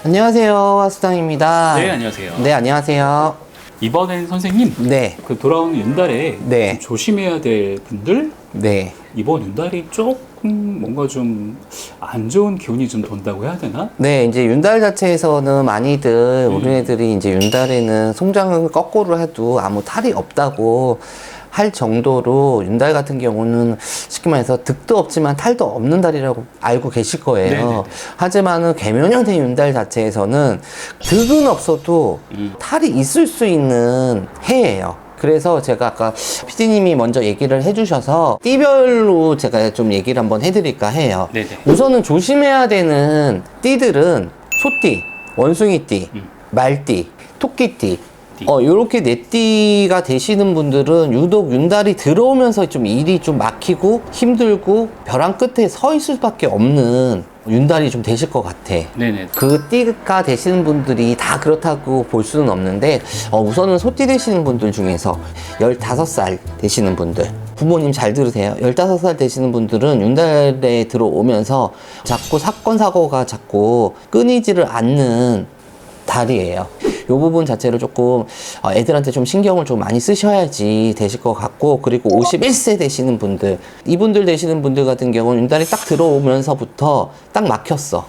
안녕하세요, 화수당입니다. 네, 안녕하세요. 네, 안녕하세요. 이번엔 선생님, 네, 그 돌아오는 윤달에 네. 좀 조심해야 될 분들, 네. 이번 윤달이 조금 뭔가 좀 안 좋은 기운이 좀 돈다고 해야 되나? 네, 이제 윤달 자체에서는 많이들 우리네들이 이제 윤달에는 송장을 거꾸로 해도 아무 탈이 없다고 할 정도로 윤달 같은 경우는 쉽게 말해서 득도 없지만 탈도 없는 달이라고 알고 계실 거예요. 네네네. 하지만은 개묘년의 윤달 자체에서는 득은 없어도 탈이 있을 수 있는 해예요. 그래서 제가 아까 PD님이 먼저 얘기를 해주셔서 띠별로 제가 좀 얘기를 한번 해드릴까 해요. 네네. 우선은 조심해야 되는 띠들은 소띠, 원숭이띠, 말띠, 토끼띠, 요렇게 네 띠가 되시는 분들은 유독 윤달이 들어오면서 좀 일이 좀 막히고 힘들고 벼랑 끝에 서 있을 수밖에 없는 윤달이 좀 되실 것 같아. 네네. 그 띠가 되시는 분들이 다 그렇다고 볼 수는 없는데, 우선은 소띠 되시는 분들 중에서 15살 되시는 분들, 부모님 잘 들으세요. 15살 되시는 분들은 윤달에 들어오면서 자꾸 사건, 사고가 자꾸 끊이지를 않는 달이에요. 이 부분 자체를 조금 애들한테 좀 신경을 좀 많이 쓰셔야지 되실 것 같고, 그리고 51세 되시는 분들, 이분들 되시는 분들 같은 경우는 윤달이 딱 들어오면서부터 딱 막혔어.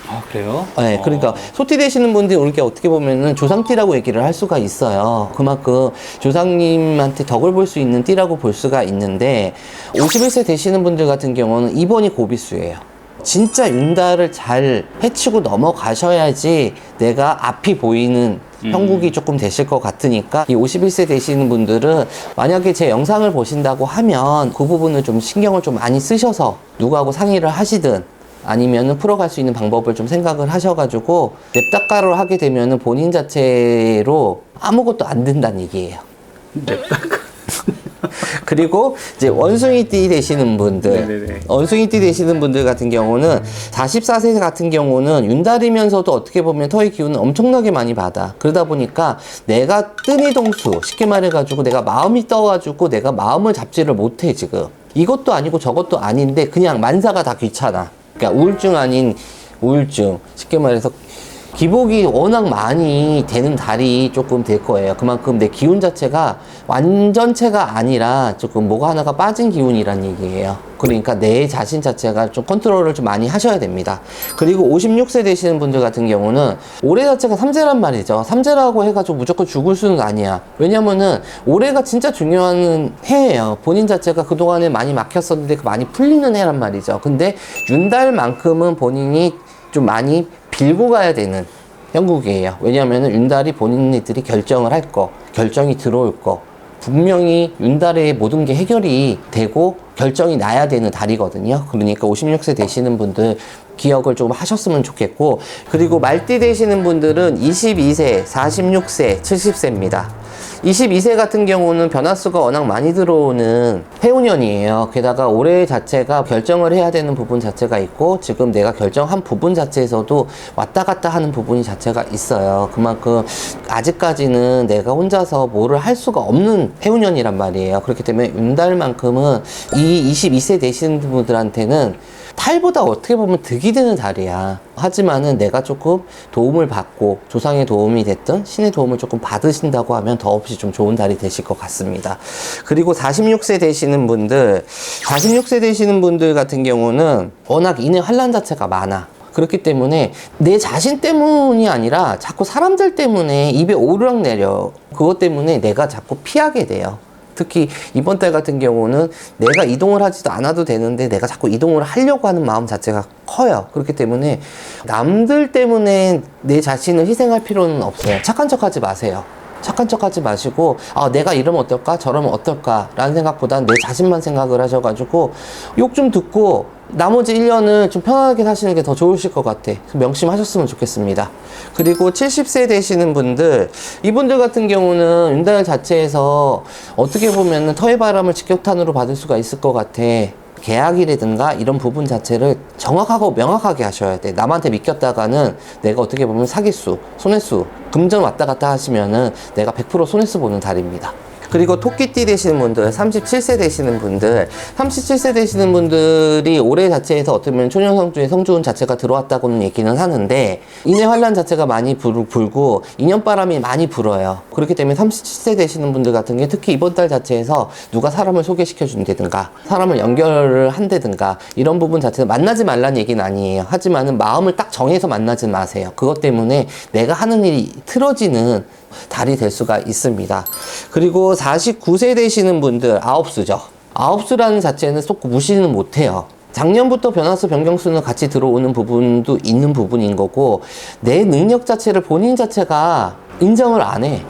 아, 그래요? 네, 그러니까 소띠 되시는 분들이 우리가 어떻게 보면은 조상띠라고 얘기를 할 수가 있어요. 그만큼 조상님한테 덕을 볼 수 있는 띠라고 볼 수가 있는데, 51세 되시는 분들 같은 경우는 이번이 고비수예요. 진짜 윤달을 잘 헤치고 넘어가셔야지 내가 앞이 보이는 형국이 조금 되실 것 같으니까, 이 51세 되시는 분들은 만약에 제 영상을 보신다고 하면 그 부분을 좀 신경을 좀 많이 쓰셔서 누구하고 상의를 하시든 아니면은 풀어갈 수 있는 방법을 좀 생각을 하셔가지고 냅다가를 하게 되면은 본인 자체로 아무것도 안 된다는 얘기예요. 그리고 이제 원숭이띠 되시는 분들, 네네네. 원숭이띠 되시는 분들 같은 경우는 44세 같은 경우는 윤달이면서도 어떻게 보면 터의 기운을 엄청나게 많이 받아. 그러다 보니까 내가 뜬이동수, 쉽게 말해가지고 내가 마음이 떠가지고 내가 마음을 잡지를 못해 지금. 이것도 아니고 저것도 아닌데 그냥 만사가 다 귀찮아. 그러니까 우울증 아닌 우울증, 쉽게 말해서 기복이 워낙 많이 되는 달이 조금 될 거예요. 그만큼 내 기운 자체가 완전체가 아니라 조금 뭐가 하나가 빠진 기운이란 얘기예요. 그러니까 내 자신 자체가 좀 컨트롤을 좀 많이 하셔야 됩니다. 그리고 56세 되시는 분들 같은 경우는 올해 자체가 삼재란 말이죠. 삼재라고 해가지고 무조건 죽을 수는 아니야. 왜냐면은 올해가 진짜 중요한 해예요. 본인 자체가 그동안에 많이 막혔었는데 많이 풀리는 해란 말이죠. 근데 윤달만큼은 본인이 좀 많이 빌고 가야 되는 형국이에요. 왜냐하면 윤달이 본인들이 결정을 할 거, 결정이 들어올 거, 분명히 윤달의 모든 게 해결이 되고 결정이 나야 되는 달이거든요. 그러니까 56세 되시는 분들 기억을 좀 하셨으면 좋겠고, 그리고 말띠 되시는 분들은 22세, 46세, 70세입니다. 22세 같은 경우는 변화수가 워낙 많이 들어오는 해운년이에요. 게다가 올해 자체가 결정을 해야 되는 부분 자체가 있고, 지금 내가 결정한 부분 자체에서도 왔다 갔다 하는 부분이 자체가 있어요. 그만큼 아직까지는 내가 혼자서 뭐를 할 수가 없는 해운년이란 말이에요. 그렇기 때문에 윤달만큼은 이 22세 되시는 분들한테는 탈보다 어떻게 보면 득이 되는 달이야. 하지만은 내가 조금 도움을 받고 조상의 도움이 됐든 신의 도움을 조금 받으신다고 하면 더없이 좀 좋은 달이 되실 것 같습니다. 그리고 46세 되시는 분들, 46세 되시는 분들 같은 경우는 워낙 인의 환란 자체가 많아. 그렇기 때문에 내 자신 때문이 아니라 자꾸 사람들 때문에 입에 오르락 내려. 그것 때문에 내가 자꾸 피하게 돼요. 특히 이번 달 같은 경우는 내가 이동을 하지도 않아도 되는데 내가 자꾸 이동을 하려고 하는 마음 자체가 커요. 그렇기 때문에 남들 때문에 내 자신을 희생할 필요는 없어요. 착한 척 하지 마세요. 착한 척 하지 마시고, 내가 이러면 어떨까 저러면 어떨까 라는 생각보다는 내 자신만 생각을 하셔가지고 욕 좀 듣고 나머지 1년을 좀 편안하게 사시는 게 더 좋으실 것 같아. 명심하셨으면 좋겠습니다. 그리고 70세 되시는 분들, 이분들 같은 경우는 윤달 자체에서 어떻게 보면 터의 바람을 직격탄으로 받을 수가 있을 것 같아. 계약이라든가 이런 부분 자체를 정확하고 명확하게 하셔야 돼. 남한테 믿겼다가는 내가 어떻게 보면 사기수, 손해수, 금전 왔다 갔다 하시면은 내가 100% 손해수 보는 달입니다. 그리고 토끼띠 되시는 분들, 37세 되시는 분들, 37세 되시는 분들이 올해 자체에서 어떻게 보면 초년성주에 성주운 자체가 들어왔다고는 얘기는 하는데, 인해 환란 자체가 많이 불고 인연바람이 많이 불어요. 그렇기 때문에 37세 되시는 분들 같은 게 특히 이번 달 자체에서 누가 사람을 소개시켜 준다든가 사람을 연결을 한다든가 이런 부분 자체는 만나지 말라는 얘기는 아니에요. 하지만은 마음을 딱 정해서 만나지 마세요. 그것 때문에 내가 하는 일이 틀어지는 달이 될 수가 있습니다. 그리고 49세 되시는 분들, 아홉수죠. 아홉수라는 자체는 쏙 무시는 못해요. 작년부터 변화수 변경수는 같이 들어오는 부분도 있는 부분인 거고, 내 능력 자체를 본인 자체가 인정을 안 해.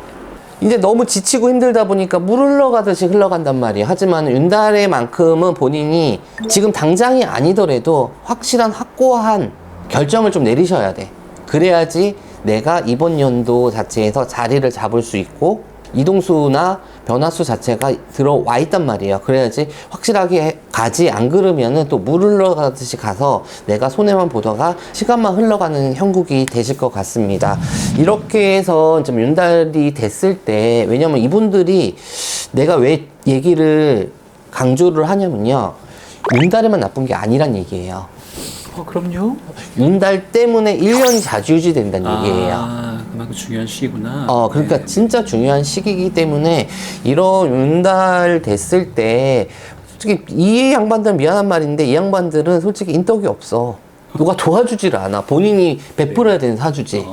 이제 너무 지치고 힘들다 보니까 물 흘러가듯이 흘러간단 말이에요. 하지만 윤달에만큼은 본인이 지금 당장이 아니더라도 확실한 확고한 결정을 좀 내리셔야 돼. 그래야지 내가 이번 연도 자체에서 자리를 잡을 수 있고 이동수나 변화수 자체가 들어와 있단 말이에요. 그래야지 확실하게 가지. 안 그러면은 또 물 흘러가듯이 가서 내가 손해만 보다가 시간만 흘러가는 형국이 되실 것 같습니다. 이렇게 해서 좀 윤달이 됐을 때, 왜냐면 이분들이 내가 왜 얘기를 강조를 하냐면요, 윤달에만 나쁜 게 아니란 얘기예요. 그럼요. 윤달 때문에 1년이 자주유지 된다는 얘기예요. 그만큼 중요한 시기구나. 그러니까 네. 진짜 중요한 시기이기 때문에 이런 윤달 됐을 때 솔직히 이 양반들은 미안한 말인데 이 양반들은 솔직히 인덕이 없어. 누가 도와주질 않아. 본인이 베풀어야 되는 사주지.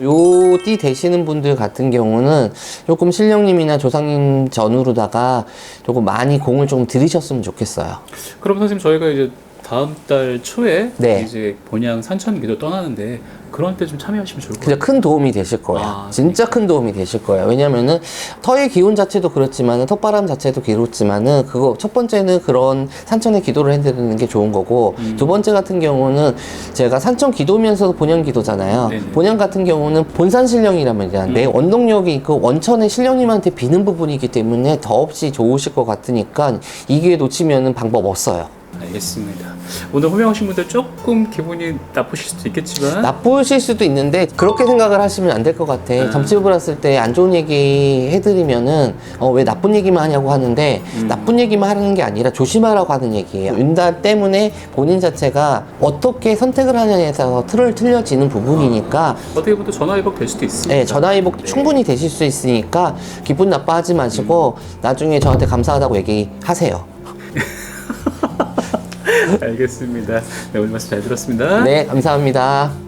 요 띠 되시는 분들 같은 경우는 조금 신령님이나 조상님 전후로다가 조금 많이 공을 좀 들이셨으면 좋겠어요. 그럼 선생님, 저희가 이제 다음 달 초에 네. 이제 본양 산천기도 떠나는데 그런 때 좀 참여하시면 좋을 것 같아요. 진짜 큰 도움이 되실 거예요. 진짜 큰 도움이 되실 거예요. 왜냐면은 터의 기운 자체도 그렇지만은 턱바람 자체도 그렇지만은 그거 첫 번째는 그런 산천의 기도를 해드리는 게 좋은 거고, 두 번째 같은 경우는 제가 산천 기도면서도 본양 기도잖아요. 네네. 본양 같은 경우는 본산 신령이라면 내 원동력이 그 원천의 신령님한테 비는 부분이기 때문에 더없이 좋으실 것 같으니까 이 기회 놓치면은 방법 없어요. 알겠습니다. 오늘 호명하신 분들 조금 기분이 나쁘실 수도 있겠지만 나쁘실 수도 있는데 그렇게 생각을 하시면 안 될 것 같아. 점집을 했을 때 안 좋은 얘기 해드리면은 왜 나쁜 얘기만 하냐고 하는데 나쁜 얘기만 하는 게 아니라 조심하라고 하는 얘기예요. 윤달 때문에 본인 자체가 어떻게 선택을 하냐에 따라서 틀려지는 부분이니까 어떻게 보면 또 전화위복 될 수도 있습니다. 네, 전화위복 충분히 되실 수 있으니까 기분 나빠하지 마시고 나중에 저한테 감사하다고 얘기하세요. 알겠습니다. 네, 오늘 말씀 잘 들었습니다. 네, 감사합니다.